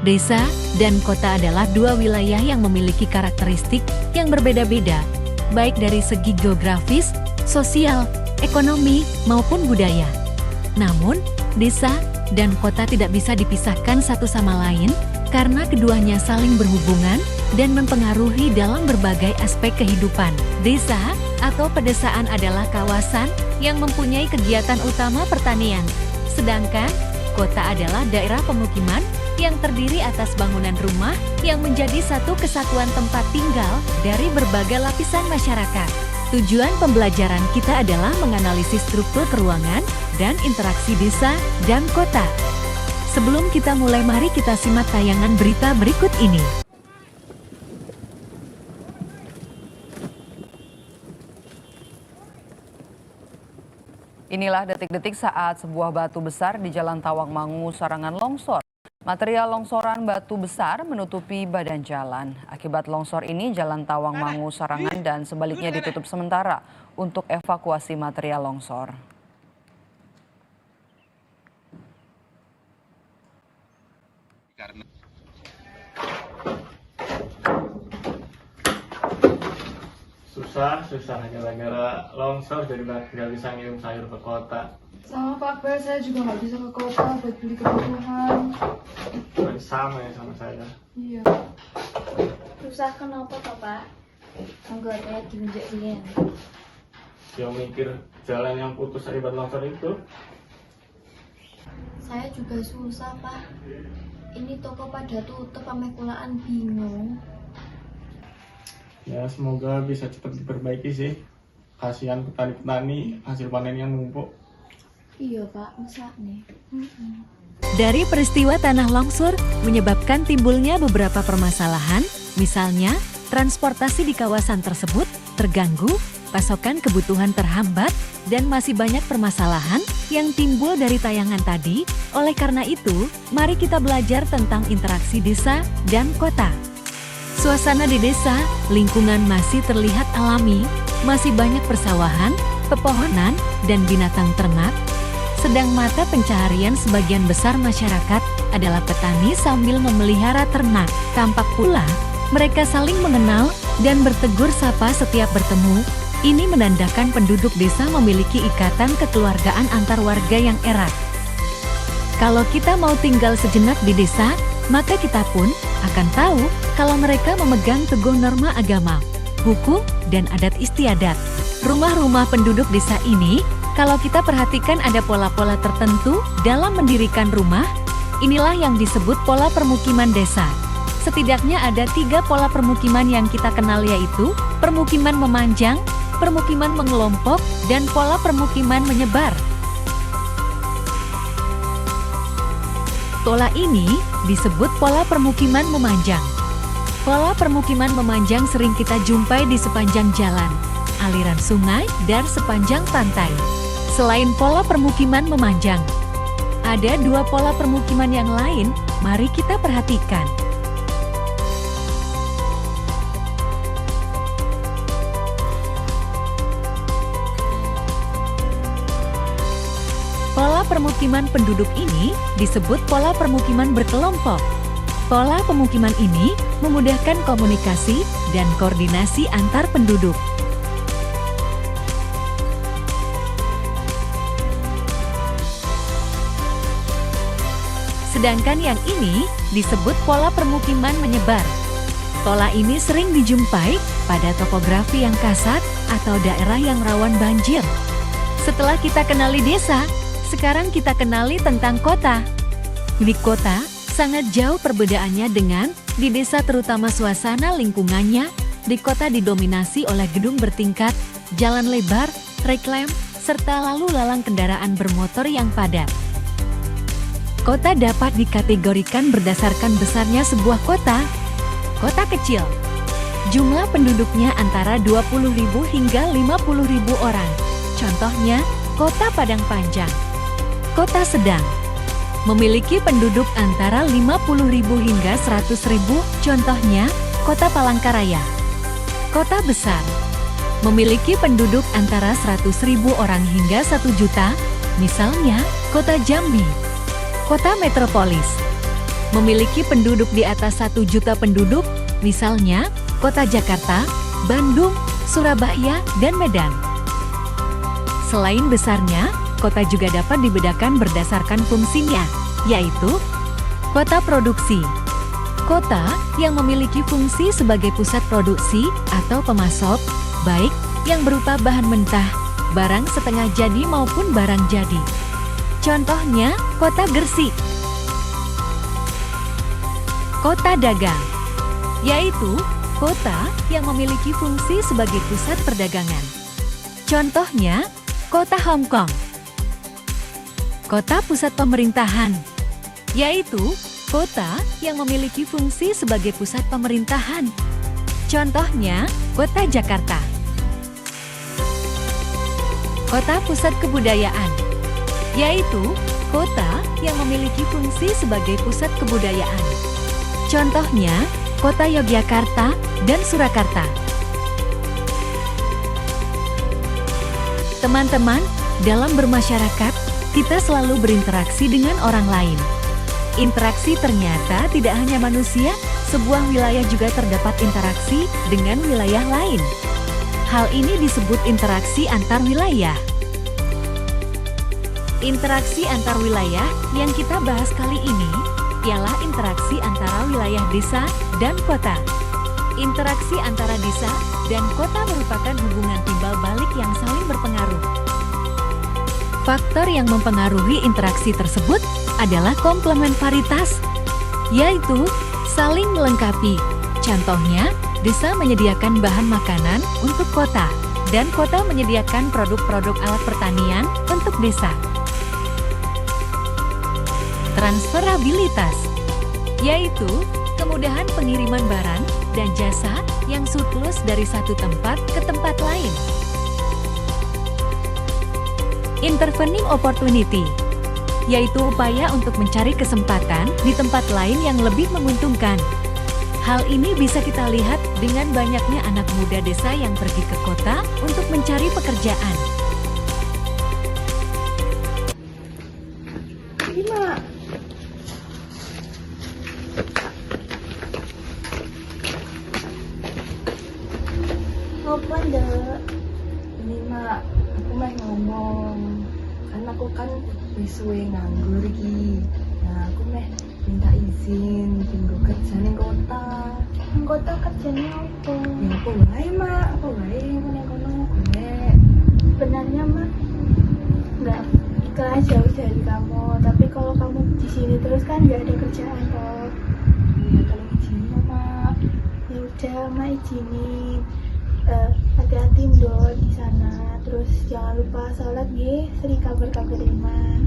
Desa dan kota adalah dua wilayah yang memiliki karakteristik yang berbeda-beda, baik dari segi geografis, sosial, ekonomi, maupun budaya. Namun, desa dan kota tidak bisa dipisahkan satu sama lain karena keduanya saling berhubungan dan mempengaruhi dalam berbagai aspek kehidupan. Desa atau pedesaan adalah kawasan yang mempunyai kegiatan utama pertanian, sedangkan kota adalah daerah pemukiman yang terdiri atas bangunan rumah yang menjadi satu kesatuan tempat tinggal dari berbagai lapisan masyarakat. Tujuan pembelajaran kita adalah menganalisis struktur keruangan dan interaksi desa dan kota. Sebelum kita mulai, mari kita simak tayangan berita berikut ini. Inilah detik-detik saat sebuah batu besar di Jalan Tawangmangu, Sarangan longsor. Material longsoran batu besar menutupi badan jalan. Akibat longsor ini, Jalan Tawangmangu, Sarangan dan sebaliknya ditutup sementara untuk evakuasi material longsor. Susah gara-gara longsor jadi nggak bisa ngirim sayur ke kota. Sama Pak Bel, saya juga nggak bisa ke kota buat beli kebutuhan. Sama ya sama saya. Iya. Susah kenapa toh, Pak? Anggotanya diinjek-injek. Dia mikir jalan yang putus akibat longsor itu. Saya juga susah, Pak. Ini toko pada tutup, sampai kulaan bingung. Ya semoga bisa cepat diperbaiki sih. Kasihan petani-petani hasil panennya numpuk. Iya, Pak, masa nih. Dari peristiwa tanah longsor menyebabkan timbulnya beberapa permasalahan, misalnya transportasi di kawasan tersebut terganggu, pasokan kebutuhan terhambat, dan masih banyak permasalahan yang timbul dari tayangan tadi. Oleh karena itu, mari kita belajar tentang interaksi desa dan kota. Suasana di desa, lingkungan masih terlihat alami, masih banyak persawahan, pepohonan, dan binatang ternak. Sedang mata pencaharian sebagian besar masyarakat adalah petani sambil memelihara ternak. Tampak pula, mereka saling mengenal dan bertegur sapa setiap bertemu. Ini menandakan penduduk desa memiliki ikatan kekeluargaan antar warga yang erat. Kalau kita mau tinggal sejenak di desa, maka kita pun akan tahu kalau mereka memegang teguh norma agama, hukum, dan adat istiadat. Rumah-rumah penduduk desa ini, kalau kita perhatikan ada pola-pola tertentu dalam mendirikan rumah. Inilah yang disebut pola permukiman desa. Setidaknya ada 3 pola permukiman yang kita kenal, yaitu permukiman memanjang, permukiman mengelompok, dan pola permukiman menyebar. Pola ini disebut pola permukiman memanjang. Pola permukiman memanjang sering kita jumpai di sepanjang jalan, aliran sungai, dan sepanjang pantai. Selain pola permukiman memanjang, ada 2 pola permukiman yang lain, mari kita perhatikan. Pola permukiman penduduk ini disebut pola permukiman berkelompok. Pola pemukiman ini memudahkan komunikasi dan koordinasi antar penduduk. Sedangkan yang ini disebut pola permukiman menyebar. Pola ini sering dijumpai pada topografi yang kasar atau daerah yang rawan banjir. Setelah kita kenali desa, sekarang kita kenali tentang kota. Di kota, sangat jauh perbedaannya dengan di desa, terutama suasana lingkungannya. Di kota didominasi oleh gedung bertingkat, jalan lebar, reklam, serta lalu lalang kendaraan bermotor yang padat. Kota dapat dikategorikan berdasarkan besarnya sebuah kota. Kota kecil, jumlah penduduknya antara 20.000 hingga 50.000 orang. Contohnya, Kota Padang Panjang. Kota sedang, memiliki penduduk antara 50.000 hingga 100.000. Contohnya, Kota Palangkaraya. Kota besar, memiliki penduduk antara 100.000 orang hingga 1 juta. Misalnya, Kota Jambi. Kota metropolis, memiliki penduduk di atas 1 juta penduduk, misalnya Kota Jakarta, Bandung, Surabaya, dan Medan. Selain besarnya, kota juga dapat dibedakan berdasarkan fungsinya, yaitu kota produksi. Kota yang memiliki fungsi sebagai pusat produksi atau pemasok, baik yang berupa bahan mentah, barang setengah jadi maupun barang jadi. Contohnya, Kota Gresik. Kota dagang, yaitu kota yang memiliki fungsi sebagai pusat perdagangan. Contohnya, Kota Hong Kong. Kota pusat pemerintahan, yaitu kota yang memiliki fungsi sebagai pusat pemerintahan. Contohnya, Kota Jakarta. Kota pusat kebudayaan, yaitu kota yang memiliki fungsi sebagai pusat kebudayaan. Contohnya, Kota Yogyakarta dan Surakarta. Teman-teman, dalam bermasyarakat, kita selalu berinteraksi dengan orang lain. Interaksi ternyata tidak hanya manusia, sebuah wilayah juga terdapat interaksi dengan wilayah lain. Hal ini disebut interaksi antar wilayah. Interaksi antar wilayah yang kita bahas kali ini ialah interaksi antara wilayah desa dan kota. Interaksi antara desa dan kota merupakan hubungan timbal balik yang saling berpengaruh. Faktor yang mempengaruhi interaksi tersebut adalah komplementaritas, yaitu saling melengkapi. Contohnya, desa menyediakan bahan makanan untuk kota, dan kota menyediakan produk-produk alat pertanian untuk desa. Transferabilitas, yaitu kemudahan pengiriman barang dan jasa yang surplus dari satu tempat ke tempat lain. Intervening opportunity, yaitu upaya untuk mencari kesempatan di tempat lain yang lebih menguntungkan. Hal ini bisa kita lihat dengan banyaknya anak muda desa yang pergi ke kota untuk mencari pekerjaan. Apa ndak? Ini mak, aku mah ngomong. Kan aku kan wisuwe nganggur iki. Nah, aku meh minta izin tinggal kerja ning kota. Ning kota kerjanya apa? Ya apa wae mak, apa wae ning kono golek. Sebenarnya mah nggak ikhlas jauh dari kamu, tapi kalau kamu di sini terus kan nggak ada kerjaan toh. Iya, kalau izin mak. Ya udah mak izinin. Hati-hati dong di sana. Terus jangan lupa sholat ya, sering kabar-kabarin mah.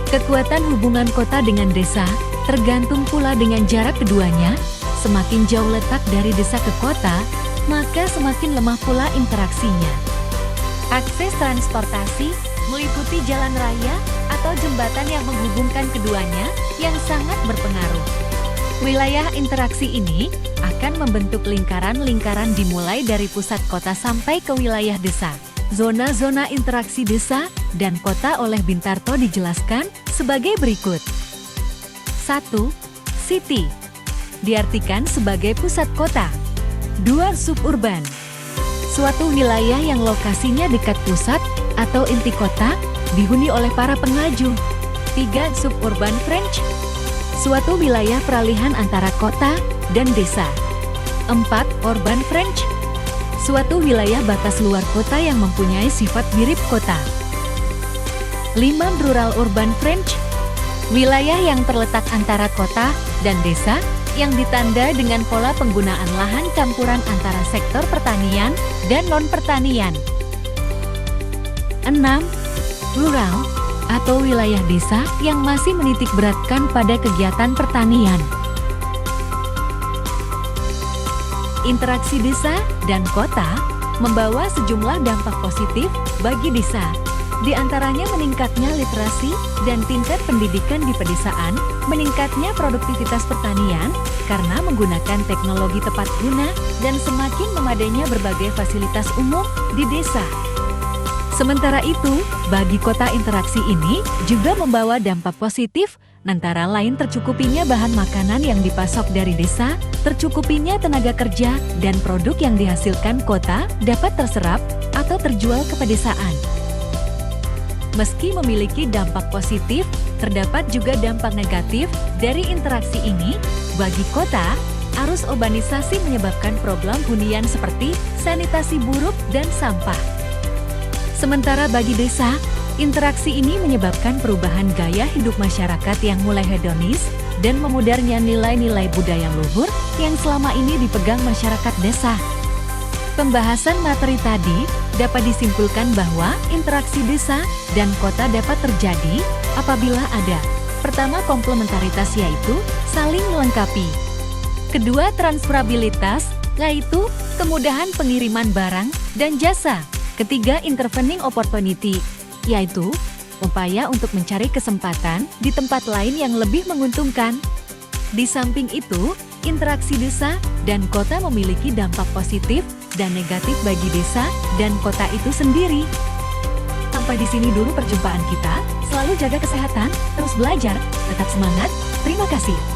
Kekuatan hubungan kota dengan desa tergantung pula dengan jarak keduanya. Semakin jauh letak dari desa ke kota, maka semakin lemah pula interaksinya. Akses transportasi meliputi jalan raya atau jembatan yang menghubungkan keduanya yang sangat berpengaruh. Wilayah interaksi ini akan membentuk lingkaran-lingkaran dimulai dari pusat kota sampai ke wilayah desa. Zona-zona interaksi desa dan kota oleh Bintarto dijelaskan sebagai berikut. 1. City diartikan sebagai pusat kota. 2. Suburban, suatu wilayah yang lokasinya dekat pusat atau inti kota dihuni oleh para pengaju. 3. Suburban French, suatu wilayah peralihan antara kota dan desa. 4. Urban French, suatu wilayah batas luar kota yang mempunyai sifat mirip kota. 5. Rural Urban French, wilayah yang terletak antara kota dan desa yang ditanda dengan pola penggunaan lahan campuran antara sektor pertanian dan non-pertanian. 6. Rural atau wilayah desa yang masih menitik beratkan pada kegiatan pertanian. Interaksi desa dan kota membawa sejumlah dampak positif bagi desa. Di antaranya meningkatnya literasi dan tingkat pendidikan di pedesaan, meningkatnya produktivitas pertanian karena menggunakan teknologi tepat guna, dan semakin memadainya berbagai fasilitas umum di desa. Sementara itu, bagi kota interaksi ini juga membawa dampak positif Antara lain tercukupinya bahan makanan yang dipasok dari desa, tercukupinya tenaga kerja, dan produk yang dihasilkan kota dapat terserap atau terjual ke pedesaan. Meski memiliki dampak positif, terdapat juga dampak negatif dari interaksi ini. Bagi kota, arus urbanisasi menyebabkan problem hunian seperti sanitasi buruk dan sampah. Sementara bagi desa, interaksi ini menyebabkan perubahan gaya hidup masyarakat yang mulai hedonis dan memudarnya nilai-nilai budaya luhur yang selama ini dipegang masyarakat desa. Pembahasan materi tadi dapat disimpulkan bahwa interaksi desa dan kota dapat terjadi apabila ada: pertama, komplementaritas yaitu saling melengkapi. Kedua, transferabilitas yaitu kemudahan pengiriman barang dan jasa. Ketiga, intervening opportunity yaitu upaya untuk mencari kesempatan di tempat lain yang lebih menguntungkan. Di samping itu, interaksi desa dan kota memiliki dampak positif dan negatif bagi desa dan kota itu sendiri. Sampai di sini dulu perjumpaan kita. Selalu jaga kesehatan, terus belajar, tetap semangat. Terima kasih.